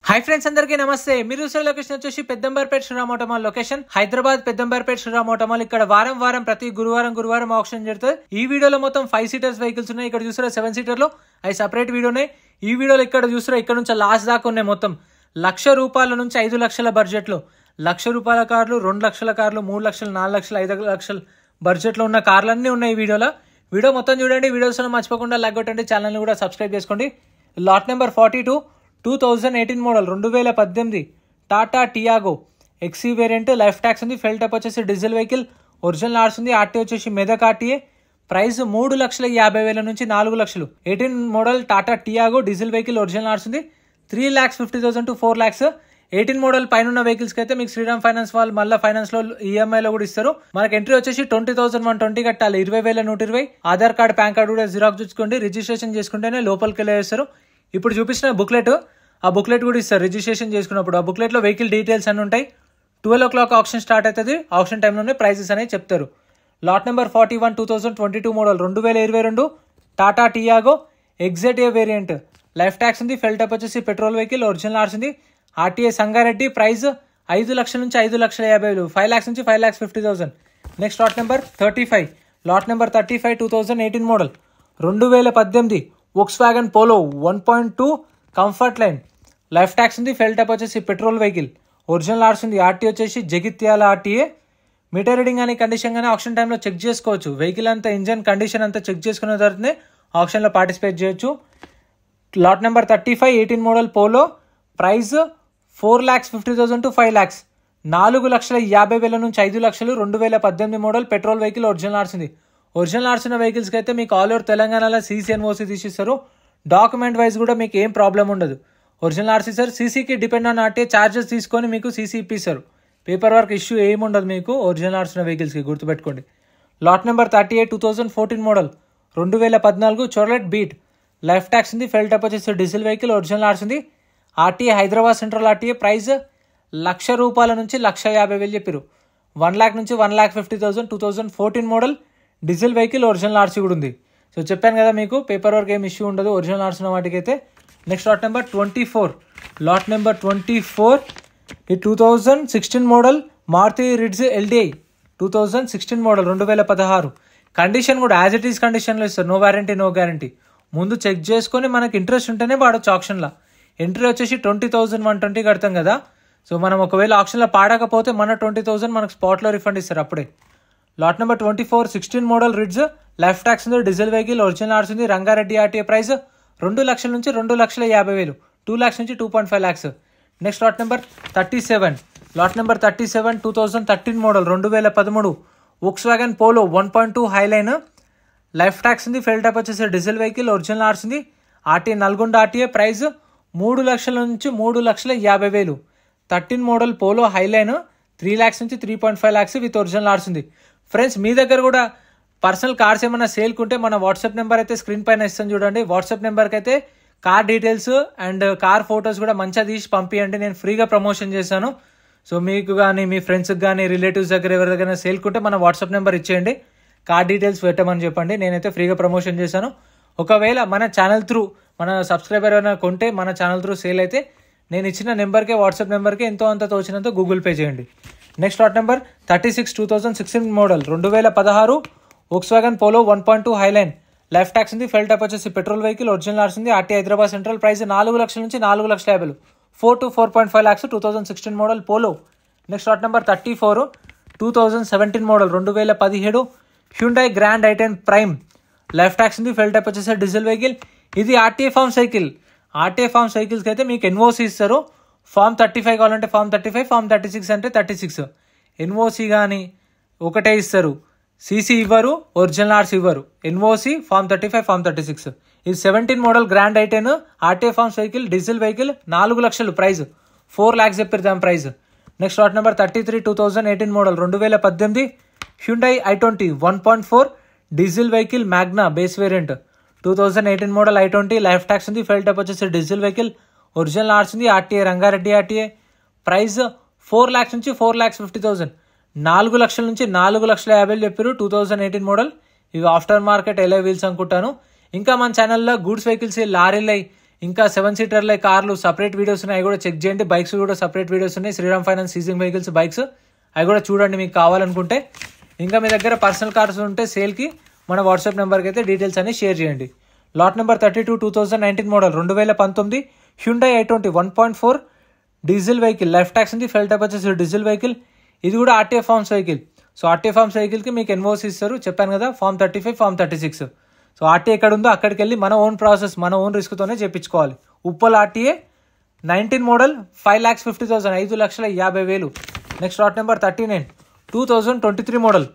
Hi friends अंदर की नमस्ते लोकेशन वे Peddamberpet Sriram auto mall location Hyderabad Peddamberpet Sriram auto mall ఇక్కడ వారం ప్రతి గురువారం ఆక్షన్ జరుగుతుంది। ఈ వీడియోలో మొత్తం 5 సీటర్స్ వెహికల్స్ ఉన్నాయి। ఇక్కడ చూసారా 7 సీటర్ లో అవి సెపరేట్ వీడియోనే। ఈ వీడియోలో ఇక్కడ చూసారా ఇక్కడ నుంచి లాస్ట్ దాకా ఉన్నాయి। మొత్తం 1,00,000 రూపాయల నుంచి 5 లక్షల బడ్జెట్ లో 1,00,000 రూపాయల కార్లు, 2 లక్షల కార్లు, 3 లక్షలు, 4 లక్షలు, 5 లక్షల బడ్జెట్ లో ఉన్న కార్లు అన్నీ ఉన్నాయి ఈ వీడియోలో। వీడియో మొత్తం చూడండి। వీడియోస్ మర్చిపోకుండా లైక్ కొట్టండి, ఛానల్ ని కూడా సబ్స్క్రైబ్ చేసుకోండి। Lot number 42 2018 model 2018 Tata Tiago XE variant, life tax ఉంది, ఫెల్ టప్ వచ్చేసి డీజిల్ వెహికల్, ఒరిజినల్ ఆర్స్ ఉంది, ఆర్టీ వచ్చేసి మెదక్ ఆర్టీఏ, ప్రైస్ 3,50,000 నుంచి 4 లక్షలు। 18 model Tata Tiago diesel vehicle, original ఆర్స్ ఉంది, 3,50,000 to 4 lakhs। 18 మోడల్ పైన ఉన్న వెహికల్స్ కి అయితే మీకు శ్రీరామ్ ఫైనాన్స్ వాళ్ళు మళ్ళీ ఫైనాన్స్ లో ఈఎంఐ లో కూడా ఇస్తారు। మనకి ఎంట్రీ వచ్చేసి 20,120 కట్టాలి, 20,120। ఆధార్ కార్డ్, పాన్ కార్డ్ కూడా జిరాక్స్ చూసుకోండి, రిజిస్ట్రేషన్ చేసుకుంటేనే లోపలికి వెళ్ళేస్తారు। ఇప్పుడు చూపించిన బుక్లెట్, ఆ బుక్లెట్ కూడా ఇస్తారు రిజిస్ట్రేషన్ చేసుకున్నప్పుడు। ఆ బుక్లెట్ లో వెహికల్ డీటెయిల్స్ అన్ని ఉంటాయి। 12 o'clock ఆప్షన్ స్టార్ట్ అవుతుంది, ఆప్షన్ టైంలోనే ప్రైజెస్ అనేవి చెప్తారు। Lot number 41 2022 model 2022 Tata Tiago executive variant, life tax ఉంది, ఫెల్ టప్ వచ్చేసి పెట్రోల్ వెహికల్, ఒరిజినల్ ఆర్స్ ఉంది, ఆర్టీఏ సంగారెడ్డి, ప్రైస్ 5 లక్షల నుంచి 5,50,000, 5 lakhs నుంచి 5,50,000। Next lot number 35 lot number 35 2018 model 2018 Volkswagen polo 1.2 comfort line, life tax ఉంది, ఫెల్ టప్ వచ్చేసి petrol vehicle, original ఆర్స్ ఉంది, RT వచ్చేసి జగిత్యాల ఆర్టీఏ। మీటర్ రీడింగ్ అనే కండిషన్ గానే ఆప్షన్ టైంలో చెక్ చేసుకోవచ్చు। వెహికల్ అంతా ఇంజన్ కండిషన్ అంతా చెక్ చేసుకున్న తర్వాతనే ఆప్షన్లో పార్టిసిపేట్ చేయొచ్చు। Lot number 35 18 model polo, price 4,50,000 to 5 lakhs, 4,50,000 నుంచి 5 లక్షలు। 2018 మోడల్ పెట్రోల్ వెహికల్, ఒరిజినల్ ఆర్స్ ఉంది। ఒరిజినల్ ఆర్స్ ఉన్న వెహికల్స్కి అయితే మీకు ఆల్ ఓవర్ తెలంగాణలో సీసీ ఎన్ఓసీ తీసిస్తారు। డాక్యుమెంట్ వైజ్ కూడా మీకు ఏం ప్రాబ్లం ఉండదు। Original RC sir సీసీకి depend on RT charges తీసుకొని మీకు సీసీ ఇప్పిస్తారు। పేపర్ వర్క్ ఇష్యూ ఏమి ఉండదు మీకు ఒరిజినల్ ఆర్స్ ఉన్న వెహికల్స్కి, గుర్తుపెట్టుకోండి। Lot number 38 2014 model 2014 Chevrolet Beat, life tax ఉంది, ఫెల్ టప్ వచ్చేసి డీజిల్ వెహికల్, ఒరిజినల్ ఆర్స్ ఉంది, RTA Hyderabad central RTA, price 1,00,000 రూపాయల నుంచి 1,50,000 చెప్పారు। 1 lakh నుంచి 1,50,000 2014 model diesel vehicle, original RC కూడా ఉంది। సో చెప్పాను కదా మీకు పేపర్ వర్క్ ఏం ఇష్యూ ఉండదు ఒరిజినల్ ఆర్స్ ఉన్న వాటికి అయితే। Next lot number 24 lot number 24 ఈ 2016 model Maruti Ritz LDI 2016 model 2016 condition కూడా యాజ్ ఇట్ ఈస్ కండిషన్లో ఇస్తారు, నో వారంటీ నో గ్యారంటీ। ముందు చెక్ చేసుకొని మనకి ఇంట్రెస్ట్ ఉంటేనే వాడచ్చు ఆప్షన్లో। ఎంట్రీ వచ్చేసి 20,120 కడతాం కదా, సో మనం ఒకవేళ ఆప్షన్లో పాడకపోతే మన 20,000 మనకు స్పాట్లో రిఫండ్ ఇస్తారు అప్పుడే। Lot number 24 16 model ridge, life tax ఉంది, డీజిల్ వెహికల్, ఒరిజినల్ ఆర్స్ ఉంది, రంగారెడ్డి ఆర్టీఏ, ప్రైస్ 2 లక్షల నుంచి 2,50,000, 2 lakhs నుంచి 2.5 lakhs। Next lot number 37 lot number 37 2013 model 2013 Volkswagen polo 1.2 highline, life tax ఉంది, ఫెల్ టప్ వచ్చేసి డీజిల్ వెహికల్, ఒరిజినల్ ఆర్స్ ఉంది, ఆర్టీఏ నల్గొండ ఆర్టీఏ, ప్రైస్ 3 లక్షల నుంచి 3,50,000। 13 మోడల్ పోలో హైలైన్ 3 lakhs నుంచి 3.5 lakhs విత్ ఒరిజినల్ ఆర్స్ ఉంది। ఫ్రెండ్స్ మీ దగ్గర కూడా పర్సనల్ కార్స్ ఏమైనా సేల్కి ఉంటే మన వాట్సాప్ నెంబర్ అయితే స్క్రీన్ పైన ఇస్తాను చూడండి। వాట్సాప్ నెంబర్కి అయితే car details and car photos కూడా మంచిగా తీసి పంపించండి, నేను ఫ్రీగా ప్రమోషన్ చేశాను। సో మీకు కానీ మీ ఫ్రెండ్స్కి కానీ రిలేటివ్స్ దగ్గర ఎవరి దగ్గర సేల్కి ఉంటే మన వాట్సాప్ నెంబర్ ఇచ్చేయండి, కార్ డీటెయిల్స్ పెట్టమని చెప్పండి, నేనైతే ఫ్రీగా ప్రమోషన్ చేశాను। ఒకవేళ మన ఛానల్ త్రూ మన సబ్స్క్రైబర్ ఏమైనా కొంటే మన ఛానల్ త్రూ సేల్ అయితే నేను ఇచ్చిన నెంబర్కే వాట్సాప్ నెంబర్కి ఎంతో అంత తోచినంత గూగుల్ పే చేయండి। Next lot number 36 2016 model 2016 Volkswagen polo 1.2 highline, life tax ఉంది, ఫెల్ టప్ వచ్చేసి పెట్రోల్ వెహికల్, ఒరిజినల్ ఆర్స్ ఉంది, ఆర్టీ హైదరాబాద్ సెంట్రల్, ప్రైస్ 4 లక్షల నుంచి 4,50,000, 4 to 4.5 lakhs 2016 model Polo. Next lot number 34 2017 model 2017 Hyundai Grand i10 Prime, life tax ఉంది, fuel type వచ్చేసి diesel vehicle, ఇది RTA form cycle. RTA form సైకిల్స్కి అయితే మీకు ఎన్ఓసి ఇస్తారు, ఫార్మ్ 35 కావాలంటే ఫార్మ్ 35, ఫార్మ్ 36 అంటే 36। ఎన్ఓసి కానీ ఒకటే ఇస్తారు, సీసీ ఇవ్వరు, ఒరిజినల్ ఆర్స్ ఇవ్వరు, ఎన్ఓసి ఫార్మ్ 35 ఫార్మ్ 36। ఇది 17 model Grand i10 RTA form cycle diesel vehicle, 4 లక్షలు, ప్రైస్ 4 lakhs చెప్పారు దాని price. Next lot number 33 2018 model 2018 Hyundai i20 1.4 diesel vehicle Magna base variant, 2018 model i20, life tax ఉంది, fuel type వచ్చేసి diesel vehicle, original ఆర్స్ ఉంది, RTA Rangareddy RTA, price 4 lakhs నుంచి 4,50,000, 4 లక్షల నుంచి 4,50,000 చెప్పారు। 2018 మోడల్, ఇవి ఆఫ్టర్ మార్కెట్ ఎలా వీల్స్ అనుకుంటాను। ఇంకా మన ఛానల్లో గూడ్స్ వెహికల్స్ లారీలు ఇంకా 7 సీటర్ల కార్లు సపరేట్ వీడియోస్ ఉన్నాయి, అవి కూడా చెక్ చేయండి. బైక్స్ కూడా సపరేట్ వీడియోస్ ఉన్నాయి. Shriram finance seizing vehicles bikes అవి కూడా చూడండి మీకు కావాలనుకుంటే. ఇంకా మీ దగ్గర పర్సనల్ కార్స్ ఉంటే సేల్కి మన వాట్సాప్ నెంబర్కి అయితే డీటెయిల్స్ అన్ని షేర్ చేయండి. Lot number 32 2019 model 2019 Hyundai i20 1.4 diesel vehicle. Life tax ఉంది, ఫెల్ టైప్ వచ్చేసి డీజిల్ వెహికల్. ఇది కూడా RTA forms vehicle. So RTA forms వెహికల్కి మీకు ఎన్ఓసి ఇస్తారు, చెప్పాను కదా, ఫార్మ్ 35 ఫార్మ్ 36. సో ఆర్టీఏ ఎక్కడ ఉందో అక్కడికి వెళ్ళి మన ఓన్ ప్రాసెస్ మన ఓన్ రిస్క్తోనే చేయించుకోవాలి. Uppal RTA 19 model 5,50,000 5,50,000. Next lot number 39 2023 model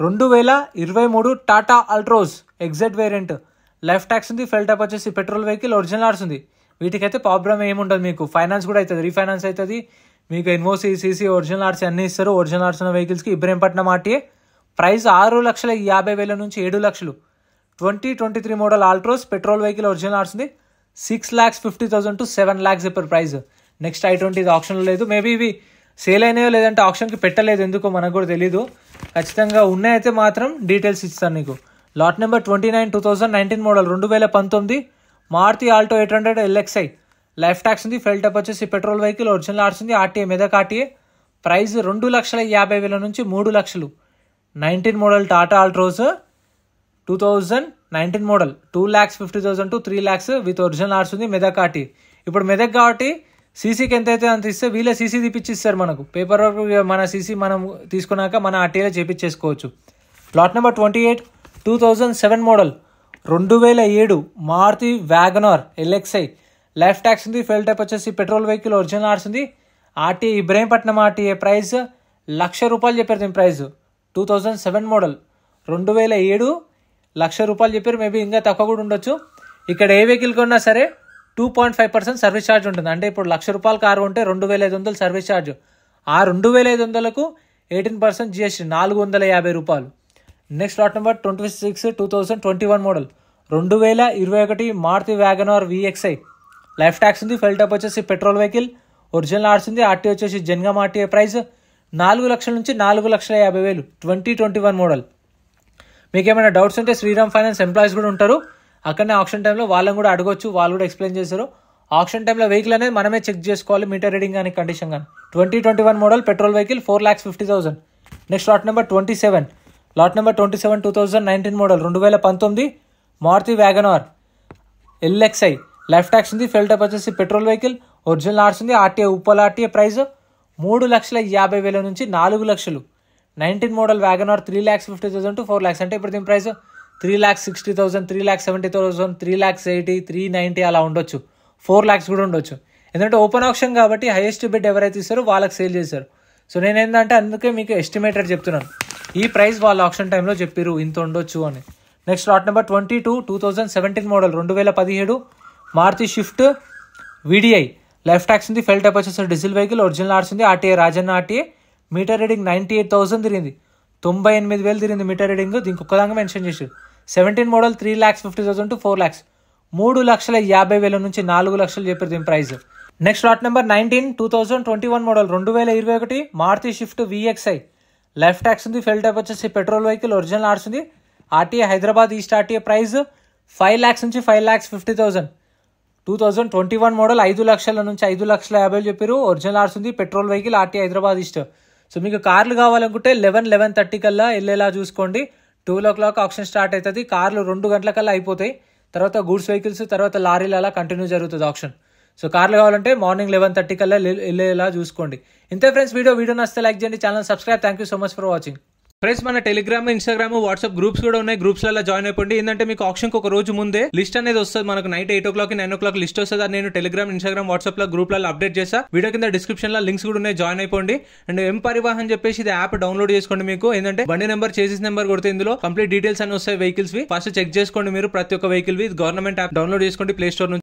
2023 Tata Altroz exact variant. Life tax ఉంది, ఫెల్ టైప్ వచ్చేసి పెట్రోల్ వెహికల్, ఒరిజినల్ ఆర్స్ ఉంది. వీటికైతే ప్రాబ్లం ఏముండదు, మీకు ఫైనాన్స్ కూడా అవుతుంది, రీఫైనాన్స్ అవుతుంది. మీకు ఎన్ఓసి సీసీ ఒరిజినల్ ఆర్సీ అన్నీ ఇస్తారు. ఒరిజినల్ ఆర్స్ ఉన్న వెహికల్స్కి ఇబ్రహీంపట్నం ఆర్టీఏ. ప్రైస్ 6,50,000 నుంచి 7 లక్షలు. 2023 model Altroz petrol vehicle, original ఆర్స్ ఉంది. 6,50,000 to 7 lakhs చెప్పారు ప్రైస్. నెక్స్ట్ i20 ఆప్షన్లో లేదు, మేబీ ఇవి సేల్ అయినాయో లేదంటే ఆప్షన్కి పెట్టలేదు, ఎందుకో మనకు కూడా తెలీదు. ఖచ్చితంగా ఉన్నాయైతే మాత్రం డీటెయిల్స్ ఇస్తాను నీకు. Lot number 29 2019 model 2019 Maruti Alto 800 LXI. Life tax ఉంది, ఫెల్ టైప్ వచ్చేసి పెట్రోల్ వెహికల్, ఒరిజినల్ ఆర్స్ ఉంది. RTA Medak RTA. ప్రైస్ 2,50,000 నుంచి 3 లక్షలు. 19 model Tata Altroz 2019 model 2,50,000 to 3 lakhs with original ఆర్స్ ఉంది. మెదక్ ఆర్టీఏ. ఇప్పుడు మెదక్ కాబట్టి సీసీకి ఎంత అయితే అంత ఇస్తే వీళ్ళే సీసీ తీపిచ్చిస్తారు మనకు. పేపర్ వర్క్ మన సీసీ మనం తీసుకున్నాక మన ఆర్టీఏలో చేపించేసుకోవచ్చు. Lot number 28 2007 model 2007 Maruti WagonR LXI. Life tax ఉంది, ఫెల్ టైప్ వచ్చేసి పెట్రోల్ వెహికల్, ఒరిజినల్ ఆర్స్ ఉంది. RTA Ibrahimpatnam RTA. ప్రైస్ ₹1,00,000 చెప్పారు దీని ప్రైస్. 2007 మోడల్ 2007 ₹1,00,000 చెప్పారు, మేబీ ఇంకా తక్కువ కూడా ఉండొచ్చు. ఇక్కడ ఏ వెహికల్ కొన్నా సరే 2.5% సర్వీస్ ఛార్జ్ ఉంటుంది. అంటే ఇప్పుడు ₹1,00,000 కారు ఉంటే 2,500 సర్వీస్ ఛార్జ్. ఆ 2,500కు 18% GST ₹450. Next lot number 26 2021 model 2021 Maruti WagonR VXI. Life tax ఉంది, ఫెల్ టైప్ వచ్చేసి పెట్రోల్ వెహికల్, ఒరిజినల్ ఆర్స్ ఉంది. ఆర్టీఏ వచ్చేసి జన్గామ్ ఆర్టీఏ. ప్రైస్ 4 లక్షల నుంచి 4,50,000. 2021 మోడల్. మీకు ఏమైనా డౌట్స్ ఉంటే శ్రీరామ్ ఫైనాన్స్ ఎంప్లాయీస్ కూడా ఉంటారు అక్కడనే ఆప్షన్ టైంలో, వాళ్ళని కూడా అడగొచ్చు, వాళ్ళు కూడా ఎక్స్ప్లెయిన్ చేస్తారు. ఆప్షన్ టైంలో వెహికల్ అనేది మనమే చెక్ చేసుకోవాలి, మీటర్ రీడింగ్ కానీ కండిషన్ కానీ. 2021 model petrol vehicle 4,50,000. Next lot number 27 2019 model 2019 Maruti WagonR LXI. Life tax ఉంది, ఫెల్ టైప్ వచ్చేసి పెట్రోల్ వెహికల్, ఒరిజినల్ ఆర్స్ ఉంది. RTA Uppal RTA. ప్రైస్ 3,50,000 నుంచి 4 లక్షలు. 19 మోడల్ వ్యాగనార్ 3,50,000 to 4 lakhs. అంటే ఇప్పుడు దీని ప్రైస్ 3,60,000 3,70,000 3,80,000 3,90 అలా ఉండొచ్చు. 4 lakhs కూడా ఉండొచ్చు. ఎందుకంటే ఓపెన్ ఆప్షన్ కాబట్టి హైయెస్ట్ బిడ్ ఎవరైతే ఇస్తారో వాళ్ళకి సేల్ చేశారు. సో నేను ఏంటంటే అందుకే మీకు ఎస్టిమేటెడ్ చెప్తున్నాను, ఈ ప్రైస్ వాళ్ళ ఆప్షన్ టైంలో చెప్పారు ఇంత ఉండొచ్చు అని. Next lot number 22 2017 model 2017 Maruti Swift VDI. Life tax ఉంది, ఫెల్ టైప్ వచ్చేసి డీజిల్ వెహికల్, ఒరిజినల్ ఆర్స్ ఉంది. RTA Rajanna RTA. Meter reading 98,000 తిరిగింది, 98,000 తిరిగింది మీటర్ రీడింగ్. దీనికి ఒక్కదాకా మెన్షన్ చేశారు. 17 మోడల్ 3,50,000 to 4 lakhs. 3,50,000 నుంచి 4 లక్షలు చెప్పారు దీని price. Next lot number 19 2021 model 2021 Maruti Swift VXI. Life tax ఉంది, ఫెల్ టైప్ వచ్చేసి పెట్రోల్ వెహికల్, ఒరిజినల్ ఆర్స్ ఉంది. RTA Hyderabad East RTA. Price 5 lakhs నుంచి 5,50,000. 2021 మోడల్ 5 లక్షల నుంచి 5,50,000 చెప్పారు. ఒరిజినల్ ఆర్స్ ఉంది, petrol vehicle, RTA Hyderabad east. So మీకు కార్లు కావాలనుకుంటే 11:30 కల్లా వెళ్ళేలా చూసుకోండి. 12 o'clock ఆప్షన్ స్టార్ట్ అవుతుంది. కార్లు 2 గంటల కల్లా అయిపోతాయి. తర్వాత గూడ్స్ వెహికల్స్, తర్వాత లారీలు అలా కంటిన్యూ జరుగుతుంది ఆప్షన్. సో కార్లు కావాలంటే మార్నింగ్ 11:30 కల్లా వెళ్ళేలా చూసుకోండి. ఇంతే ఫ్రెండ్స్, వీడియో నచ్చితే లైక్ చేయండి, channel subscribe. Thank you so much for watching. Friends మన టెలిగ్రామ్, ఇన్స్టాగ్రామ్, వాట్సాప్ గ్రూప్స్ కూడా ఉన్నాయి. గ్రూప్స్లలో జాయిన్ అయిపోండి. ఏంటంటే మీకు ఆప్షన్కి ఒక రోజు ముందే లిస్ట్ అనేది వస్తుంది. మనకు నైట్ 8 o'clock 9 o'clock లిస్ట్ వస్తుంది. నేను టెలిగ్రామ్, ఇన్స్టాగ్రామ్, వాట్సాప్ లో గ్రూప్లలో అప్డేట్ చేస్తా. వీడియో కింద డిస్క్రిప్షన్ లో లింక్స్ కూడా ఉన్నాయి, జాయిన్ అయిపోండి. అండ్ ఎం పరివాహన్ చెప్పేసి ఇది యాప్ డౌన్లోడ్ చేసుకోండి. మీకు ఏంటంటే బండి నెంబర్, చేసిస్ నెంబర్ కొడితే ఇందులో కంప్లీట్ డీటెయిల్స్ అన్ని వస్తాయి వెహికల్స్ వి. ఫస్ట్ చెక్ చేసుకోండి మీరు ప్రతి ఒక్క వెహికల్ వి. గవర్నమెంట్ యాప్ డౌన్లోడ్ చేసుకోండి ప్లే స్టోర్ నుంచి.